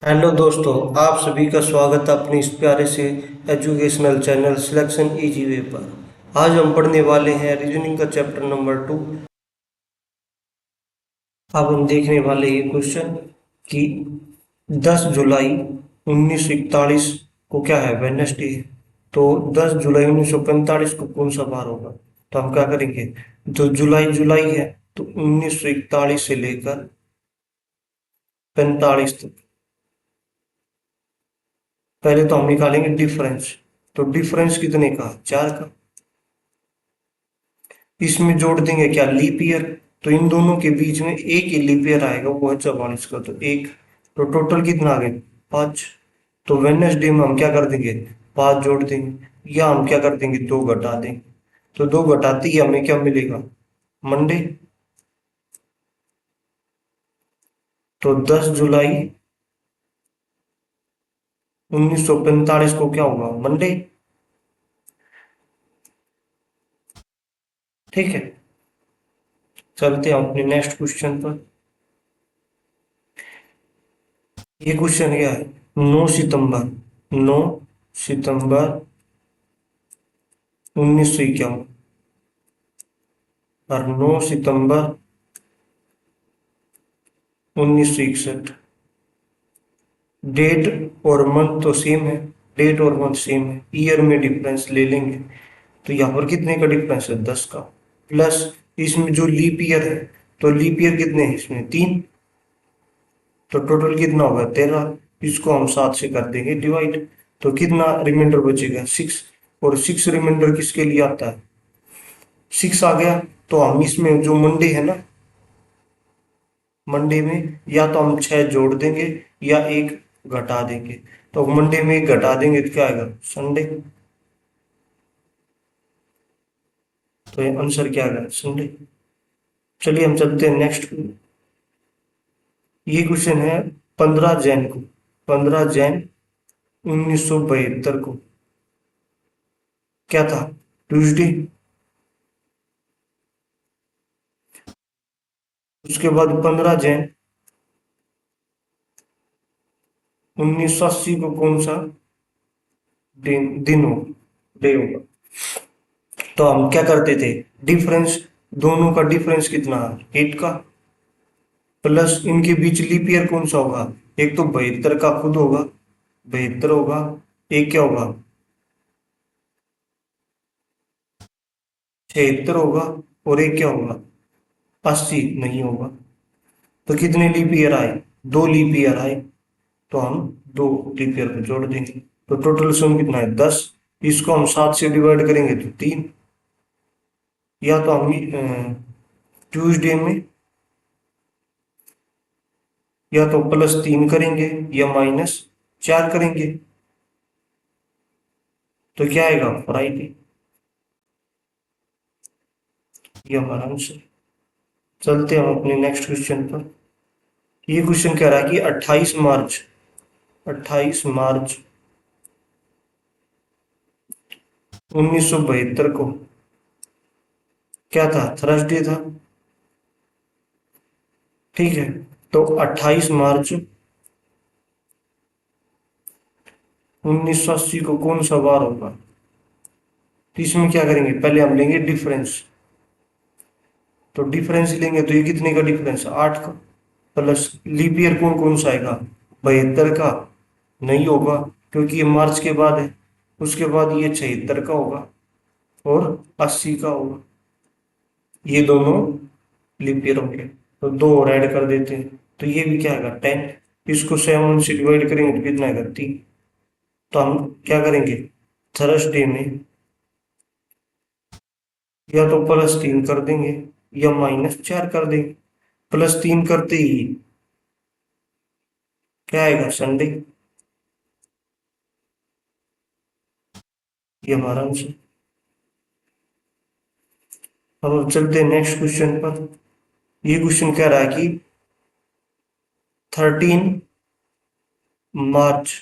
Hello दोस्तों, आप सभी का स्वागत है अपने इस प्यारे से educational channel selection easy way पर। आज हम पढ़ने वाले हैं रीजनिंग का चैप्टर नंबर 2। अब हम देखने वाले ये क्वेश्चन कि 10 जुलाई 1941 को क्या है, वेडनेसडे है। तो 10 जुलाई 1945 को कौन सा बार होगा? तो हम क्या करेंगे, जो जुलाई जुलाई है तो 1941 से लेकर 45 तक पहले तो हम निकालेंगे डिफरेंस। तो डिफरेंस कितने का? 4 का। इसमें जोड़ देंगे क्या, लीप ईयर। तो इन दोनों के बीच में एक ही लीप ईयर आएगा, वो है 44 का, तो एक। तो टोटल कितना आ गए? 5। तो वेडनेसडे में हम क्या कर देंगे, 5 जोड़ देंगे, या हम क्या कर देंगे, 2 घटा देंगे। तो 2 घटाते ही हमें क्या मिलेगा, मंडे। तो 10 जुलाई 1945 को क्या होगा, मंडे। ठीक है, चलते हैं अपने नेक्स्ट क्वेश्चन पर। ये क्वेश्चन क्या है, 9 सितंबर 1951 और 9 सितंबर 1961। डेट और मंथ तो सेम है, डेट और मंथ सेम है, ईयर में डिफरेंस ले लेंगे। तो यहाँ पर कितने का डिफरेंस है, 10 का। प्लस इसमें जो लीप ईयर है, तो लीप ईयर कितने हैं इसमें, 3। तो टोटल कितना होगा, 13। इसको हम 7 से कर देंगे डिवाइड। तो कितना रिमाइंडर बचेगा, 6। और 6 रिमाइंडर किसके लिए आता है, 6 आ गया। तो हम इसमें जो मंडे है ना, मंडे में या तो हम 6 जोड़ देंगे या एक घटा देंगे। तो मंडे में एक घटा देंगे तो क्या आएगा, संडे। तो ये आंसर क्या आएगा, संडे। चलिए हम चलते हैं नेक्स्ट। ये क्वेश्चन है 15 जैन को, 15 जैन 1972 को क्या था, ट्यूसडे। उसके बाद 15 जैन 1980 को कौन सा दिन हो, डे होगा। तो हम क्या करते थे, डिफरेंस, दोनों का डिफरेंस कितना है, 8 का। प्लस इनके बीच लीप ईयर कौन सा होगा, एक तो 72 का खुद होगा, 72 होगा। एक क्या होगा, 76 होगा। और एक क्या होगा, 80 नहीं होगा। तो कितने लीप ईयर आए, 2 लीप ईयर आए। तो हम 2 लीप ईयर को जोड़ देंगे। तो टोटल सम कितना है, 10। इसको हम 7 से डिवाइड करेंगे तो 3। या तो हम ट्यूसडे में या तो +3 करेंगे या -4 करेंगे। तो क्या आएगा, फ्राइडे। ये हमारा आंसर। चलते हैं हम अपने नेक्स्ट क्वेश्चन पर। ये क्वेश्चन कह रहा है कि 28 मार्च 1972 को क्या था, थर्सडे था। ठीक है, तो 28 मार्च 1980 को कौन सा वार होगा। तो इसमें क्या करेंगे, पहले हम लेंगे डिफरेंस। तो डिफरेंस लेंगे तो ये कितने का डिफरेंस, 8 का। प्लस लीप ईयर कौन कौन सा आएगा, 72 का नहीं होगा, क्योंकि ये मार्च के बाद है। उसके बाद ये 76 का होगा और 80 का होगा। ये दोनों लीप ईयर होंगे। तो 2 और ऐड कर देते हैं, तो ये भी क्या आएगा, 10। इसको 7 से डिवाइड करेंगे तो कितना आएगा, 3। तो हम क्या करेंगे, थर्सडे में या तो +3 कर देंगे या -4 कर देंगे। +3 करते ही क्या आएगा, संडे। ये हमारा आंसर। अब चलते हैं नेक्स्ट क्वेश्चन पर। ये क्वेश्चन कह रहा है कि 13 मार्च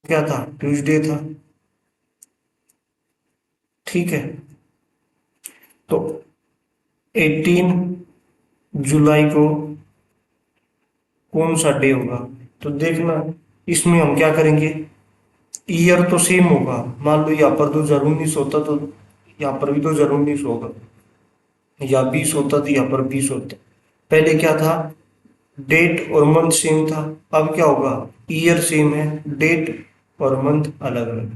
क्या था, ट्यूसडे था। ठीक है, तो 18 जुलाई को कौन सा डे होगा। तो देखना इसमें हम क्या करेंगे, ईयर तो सेम होगा। मान लो यहाँ पर 2019 होता तो यहाँ पर भी 2019 होगा, या 20 होता तो यहाँ पर 20 होता। पहले क्या था, डेट और मंथ सेम था। अब क्या होगा, ईयर सेम है, डेट और मंथ अलग अलग।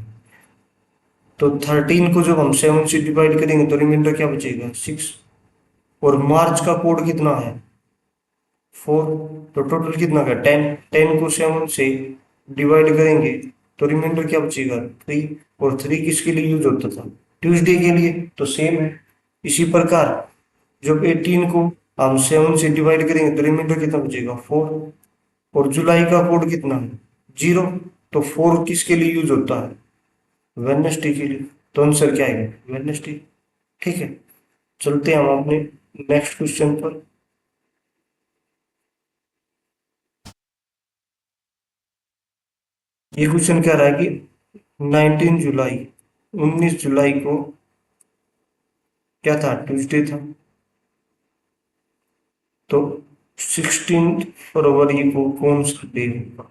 तो 13 को जब हम 7 से डिवाइड करेंगे तो रिमाइंडर क्या बचेगा, 6। और मार्च का कोड कितना है, 4। तो टोटल कितना का 10। 10 को 7 से डिवाइड करेंगे तो रिमाइंडर क्या बचेगा, 3। और 3 किसके लिए यूज होता था, ट्यूसडे के लिए, तो सेम है। इसी प्रकार जब 18 को हम 7 से डिवाइड करेंगे तो रिमाइंडर कितना बचेगा, 4। और जुलाई का कोड कितना है, 0। तो 4 किसके लिए यूज होता है, वेडनेसडे के लिए। तो आंसर क्या आएगा, वेडनेसडे। ठीक है, चलते हैं हम अपने नेक्स्ट क्वेश्चन पर। ये क्वेश्चन कह रहा है कि 19 जुलाई 19 जुलाई को क्या था, ट्यूसडे था। तो 16 फरवरी को कौन सा डे होगा।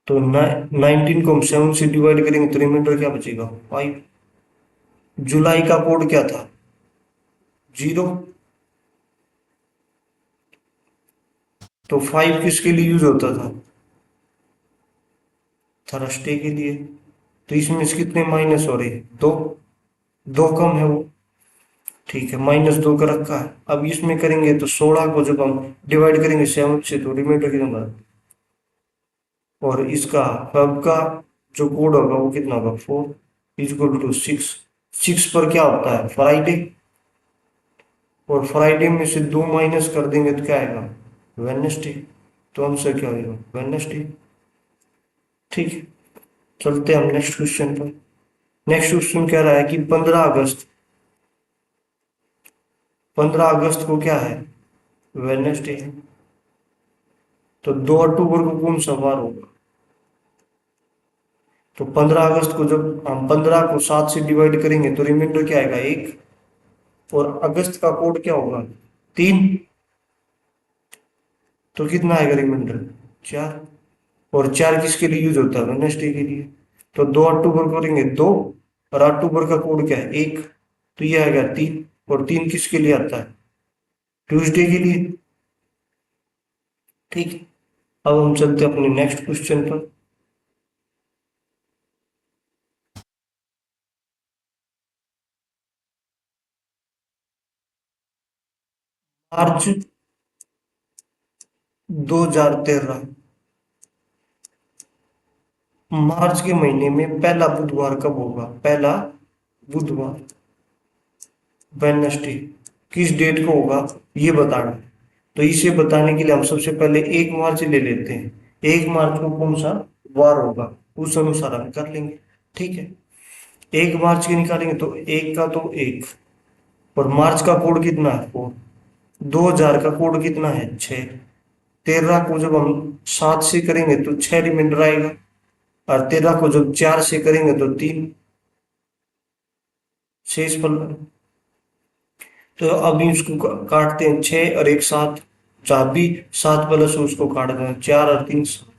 तो 19 को हम 7 से डिवाइड करेंगे तो रिमाइंडर क्या बचेगा, 5। जुलाई का कोड क्या था, 0। तो 5 किसके लिए यूज होता था, थर्सडे के लिए। तो इसमें से कितने माइनस हो रहे हैं, 2। 2 कम है वो, ठीक है, -2 का रखा है। अब इसमें करेंगे तो 16 को जब हम डिवाइड करेंगे 7 से तो रिमाइंडर कितना होगा। और इसका हब का जो कोड होगा वो कितना होगा, 4 = 6। 6 पर क्या होता है, फ्राइडे। और फ्राइडे में से 2 माइनस कर देंगे तो क्या आएगा, वेडनेसडे। तो आंसर क्या होगा, वेडनेसडे। ठीक है, चलते हैं हम नेक्स्ट क्वेश्चन पर। नेक्स्ट क्वेश्चन कह रहा है कि 15 अगस्त को क्या है, वेडनेसडे है। तो 2 अक्टूबर को कौन सा वार होगा। तो 15 अगस्त को जब हम 15 को 7 से डिवाइड करेंगे तो रिमाइंडर क्या आएगा, 1। और अगस्त का कोड क्या होगा, 3। तो कितना आएगा रिमाइंडर, 4। और 4 किसके लिए यूज होता है, वेडनेसडे के लिए। तो 2 अक्टूबर को करेंगे 2, और अक्टूबर का कोड क्या है, 1। तो ये आएगा 3। और 3 किसके लिए आता है, ट्यूसडे के लिए। ठीक है, अब हम चलते हैं अपने नेक्स्ट क्वेश्चन पर। मार्च 2013, मार्च के महीने में पहला बुधवार कब होगा, पहला बुधवार, वेडनेसडे, किस डेट को होगा ये बताना है। तो इसे बताने के लिए हम सबसे पहले 1 मार्च ले लेते हैं। 1 मार्च को कौन सा वार होगा उस अनुसार हम कर लेंगे। ठीक है, 1 मार्च के निकालेंगे तो 1 का तो 1, और मार्च का कोड कितना है, 4। 2000 का कोड कितना है, 6। 13 को जब हम 7 से करेंगे तो 6 रिमाइंडर आएगा। और 13 को जब 4 से करेंगे तो 3 शेष पर। तो अभी उसको काटते हैं, 6 और 1 7, जहाँ भी 7 प्लस उसको काट दें, 4 और 3 7।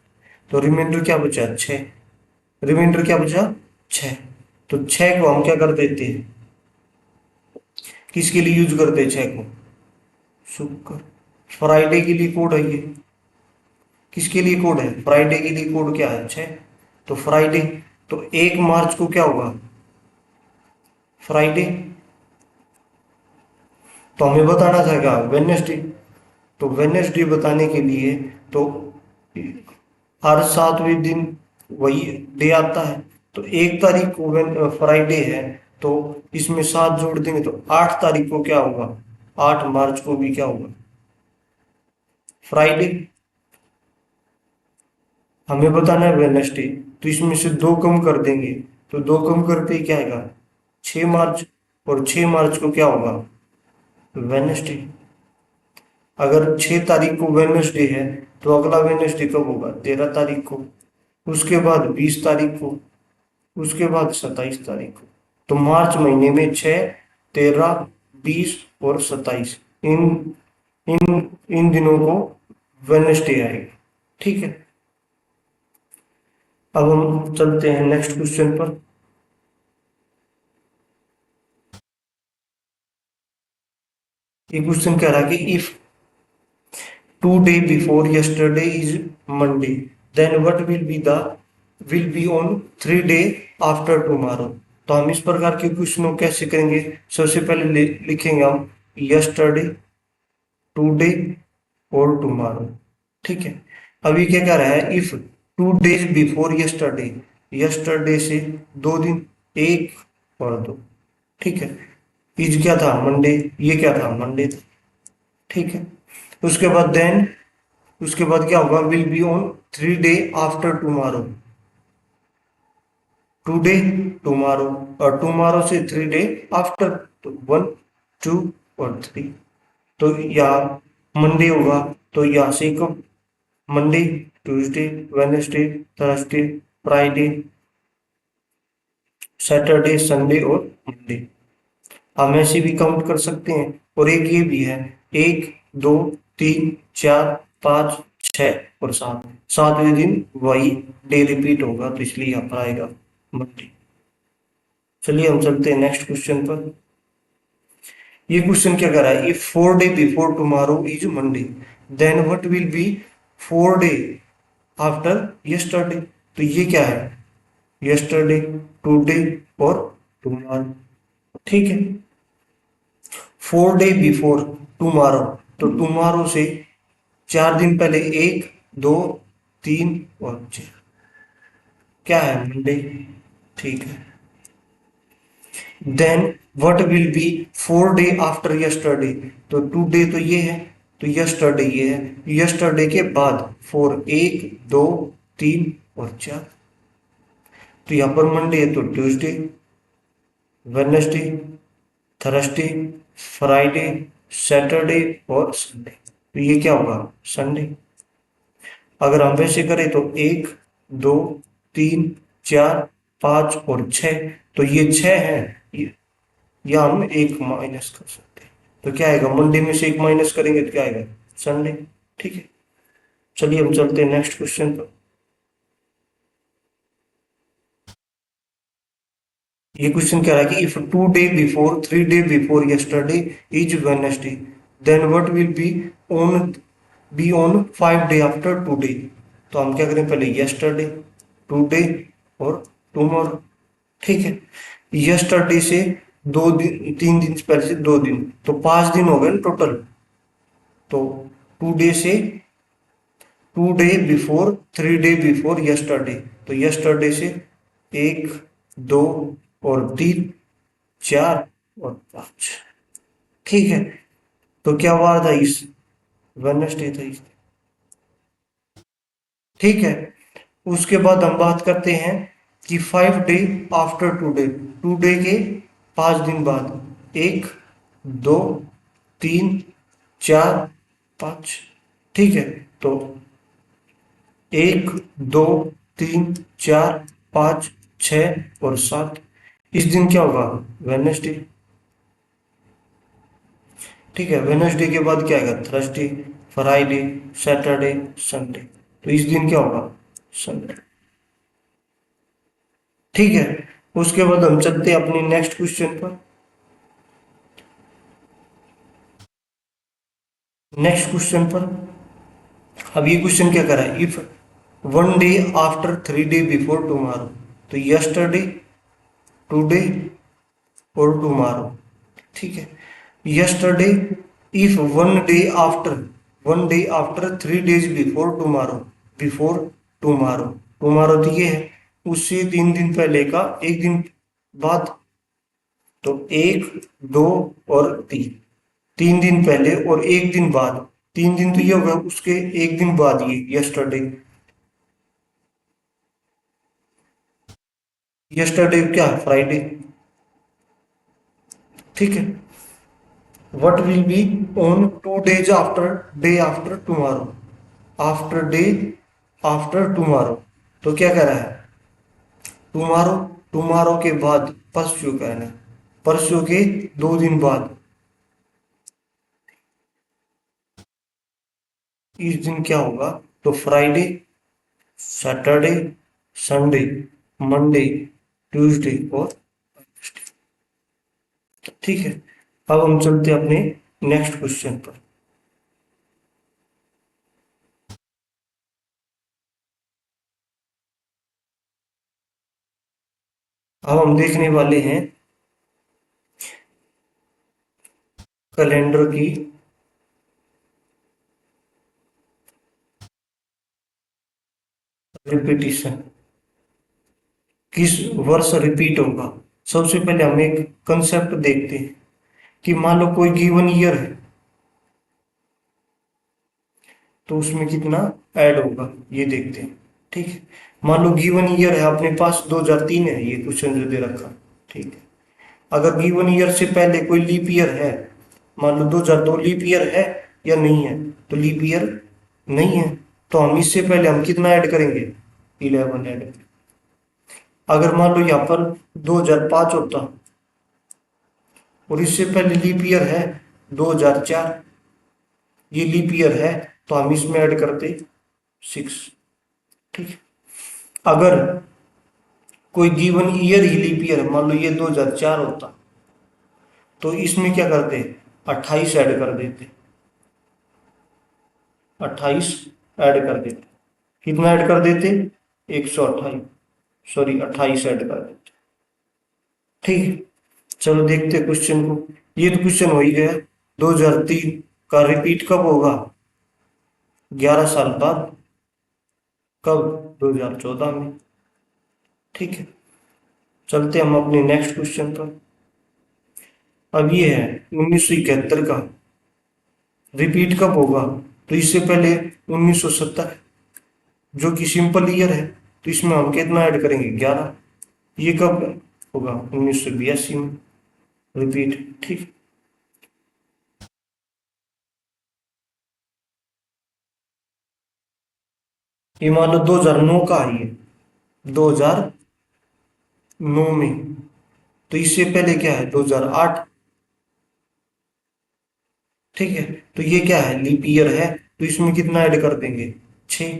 तो रिमाइंडर क्या बचा, 6। रिमाइंडर क्या बचा, 6। तो 6 को हम क्या कर देते हैं, किसके लिए यूज करते हैं 6 को, शुक्र। फ्राइडे के लिए कोड है ये, किसके लिए कोड है, फ्राइडे के लिए कोड क्या है, 6। तो फ्राइडे, तो 1 मार्च को क्या होगा, फ्राइडे। तो हमें बताना था वेडनेसडे। तो वेडनेसडे बताने के लिए तो हर 7वें दिन वही डे आता है। तो 1 तारीख को फ्राइडे है, तो इसमें 7 जोड़ देंगे तो 8 तारीख को क्या होगा, 8 मार्च को भी क्या होगा, फ्राइडे। हमें बताना है वेडनेसडे, तो इसमें से 2 कम कर देंगे। तो 2 कम करते ही क्या आएगा, 6 मार्च। और 6 मार्च को क्या होगा, वेडनेसडे। अगर 6 तारीख को वेडनेसडे है तो अगला वेडनेसडे कब होगा, 13 तारीख को। उसके बाद 20 तारीख को, उसके बाद 27 तारीख को। तो मार्च महीने में 6, 13, 20 और 27, इन इन इन दिनों को वेडनेसडे आएगी। ठीक है, अब हम चलते हैं नेक्स्ट क्वेश्चन पर। ये क्वेश्चन कह रहा है कि if 2 day before yesterday is Monday, then what will be on 3 day after tomorrow। तो हम इस प्रकार के क्वेश्चनों कैसे करेंगे? सबसे पहले लिखेंगे हम यस्टरडे, टुडे और टुमारो। ठीक है, अभी क्या कह रहा है? If 2 days before yesterday, yesterday से 2 दिन, 1 और 2। ठीक है, इज क्या था? मंडे, ये क्या था? मंडे था। ठीक है, उसके बाद देन, उसके बाद क्या होगा? Will be on 3 day after tomorrow. Today, tomorrow, और टुमारो से 3 day आफ्टर, तो 1, 2 और 3। तो यहाँ मंडे होगा, तो यहाँ से कब? Monday, Tuesday, Wednesday, Thursday, Friday, Saturday, Sunday और मंडे। हम ऐसे भी काउंट कर सकते हैं। और एक ये भी है, 1, 2, 3, 4, 5, 6 और 7, 7वें दिन वही डे रिपीट होगा, तो इसलिए यहाँ पर आएगा मंडे। चलिए हम चलते हैं नेक्स्ट क्वेश्चन पर। ये क्वेश्चन क्या कर रहा है? If 4 day before tomorrow is Monday, then what will be 4 day after yesterday. तो ये क्या है? यस्टरडे, टुडे और टुमारो। ठीक है, 4 day बिफोर टुमारो, तो टुमारो से 4 दिन पहले, 1, 2, 3 और 4, क्या है? मंडे। ठीक है, then what will be 4 day after yesterday. तो टुडे तो ये है, तो यस्टरडे ये है, यस्टरडे के बाद 4, 1, 2, 3 और 4। तो यहाँ पर मंडे है, तो Tuesday, Wednesday, Thursday, Friday, Saturday और संडे। तो ये क्या होगा? संडे। अगर हम वैसे करें तो 1, 2, 3, 4, 5 और 6, तो ये 6 है, या हम एक माइनस कर सकते हैं। तो क्या आएगा? मंडे में से एक माइनस करेंगे तो क्या आएगा? संडे। ठीक है, चलिए हम चलते हैं नेक्स्ट क्वेश्चन पर। ये क्वेश्चन कह रहा है कि if 2 day before 3 day before yesterday is Wednesday, then what will be on 5 day after today. तो हम क्या करें? पहले यस्टरडे, टुडे और टुमारो। ठीक है, यस्टरडे से 2 दिन, 3 दिन पहले से 2 दिन, तो 5 दिन हो गए टोटल। तो 2 day से 2 day before 3 day before yesterday, तो यस्टरडे से 1, 2 और 3, 4 और 5। ठीक है, तो क्या वार था? इस वेडनेसडे था इस। ठीक है, उसके बाद हम बात करते हैं कि 5 day आफ्टर टुडे, टुडे के 5 दिन बाद, 1, 2, 3, 4, 5। ठीक है, तो 1, 2, 3, 4, 5, 6 और 7। इस दिन क्या होगा? वेडनेसडे। ठीक है, वेडनेसडे के बाद क्या आएगा? Thursday, Friday, Saturday, Sunday. तो इस दिन क्या होगा? संडे। ठीक है, उसके बाद हम चलते हैं अपनी नेक्स्ट क्वेश्चन पर। नेक्स्ट क्वेश्चन पर, अब ये क्वेश्चन क्या कर रहा है? If 1 day after 3 day before tomorrow, तो यस्टरडे, टुडे और टुमारो। ठीक है, yesterday, if 1 day after 3 days before tomorrow, before tomorrow, tomorrow तो ये है, उससे 3 दिन पहले का 1 दिन बाद। तो 1, 2 और 3, 3 दिन पहले और 1 दिन बाद। 3 दिन तो ये होगा, उसके 1 दिन बाद ये यस्टरडे। यस्टरडे क्या? फ्राइडे। ठीक है, what will be on 2 days after day after tomorrow, after day after tomorrow. तो क्या कह रहा है? टुमारो, टुमारो के बाद परसों कहना है, परसों के 2 दिन बाद। इस दिन क्या होगा, तो Friday, Saturday, Sunday, Monday, Tuesday और, ठीक है। अब हम चलते हैं अपने नेक्स्ट क्वेश्चन पर। अब हम देखने वाले हैं कैलेंडर की रिपीटिशन, किस वर्ष रिपीट होगा। सबसे पहले हम एक कंसेप्ट देखते हैं कि मान लो कोई गिवन ईयर है, तो उसमें कितना ऐड होगा ये देखते हैं, ठीक है। मान लो गिवन ईयर है अपने पास 2003 है, ये क्वेश्चन जो दे रखा, ठीक है। अगर गिवन ईयर से पहले कोई लीप ईयर है, मान लो 2002 लीप ईयर है या नहीं है, तो लीप ईयर नहीं है, तो हम इससे पहले हम कितना ऐड करेंगे, 11 ऐड। अगर मान लो यहाँ पर 2005 होता और इससे पहले लीप ईयर है 2004, ये लीप ईयर है, तो हम इसमें ऐड करते 6, ठीक है। अगर कोई गिवन ईयर ही लीप ईयर है, मान लो ये 2004 होता, तो इसमें क्या करते, 28 ऐड कर देते, 28 ऐड कर देते, कितना ऐड कर देते, 128, सॉरी 28 ऐड कर देते, ठीक है। चलो देखते क्वेश्चन को। ये तो क्वेश्चन हो ही गया। 2003 का रिपीट कब होगा, 11 साल बाद, कब, 2014 में, ठीक है। चलते हम अपने नेक्स्ट क्वेश्चन पर। अब ये है 1971 का रिपीट कब होगा, तो इससे पहले 1970 जो कि सिंपल ईयर है, तो इसमें हम कितना ऐड करेंगे, 11, ये कब होगा, 1982 में रिपीट, ठीक। ये मान लो 2009 का है, ये 2009 में, तो इससे पहले क्या है, 2008, ठीक है। तो ये क्या है, लीप ईयर है, तो इसमें कितना ऐड कर देंगे, 6,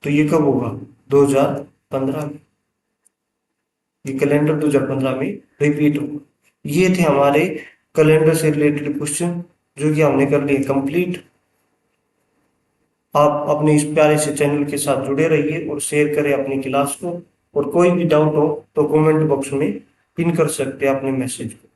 तो ये कब होगा, 2015 में, ये कैलेंडर 2015 में रिपीट होगा। ये थे हमारे कैलेंडर से रिलेटेड क्वेश्चन, जो कि हमने कर लिए कंप्लीट। आप अपने इस प्यारे से चैनल के साथ जुड़े रहिए और शेयर करें अपनी क्लास को, और कोई भी डाउट हो तो कमेंट बॉक्स में पिन कर सकते हैं अपने मैसेज को।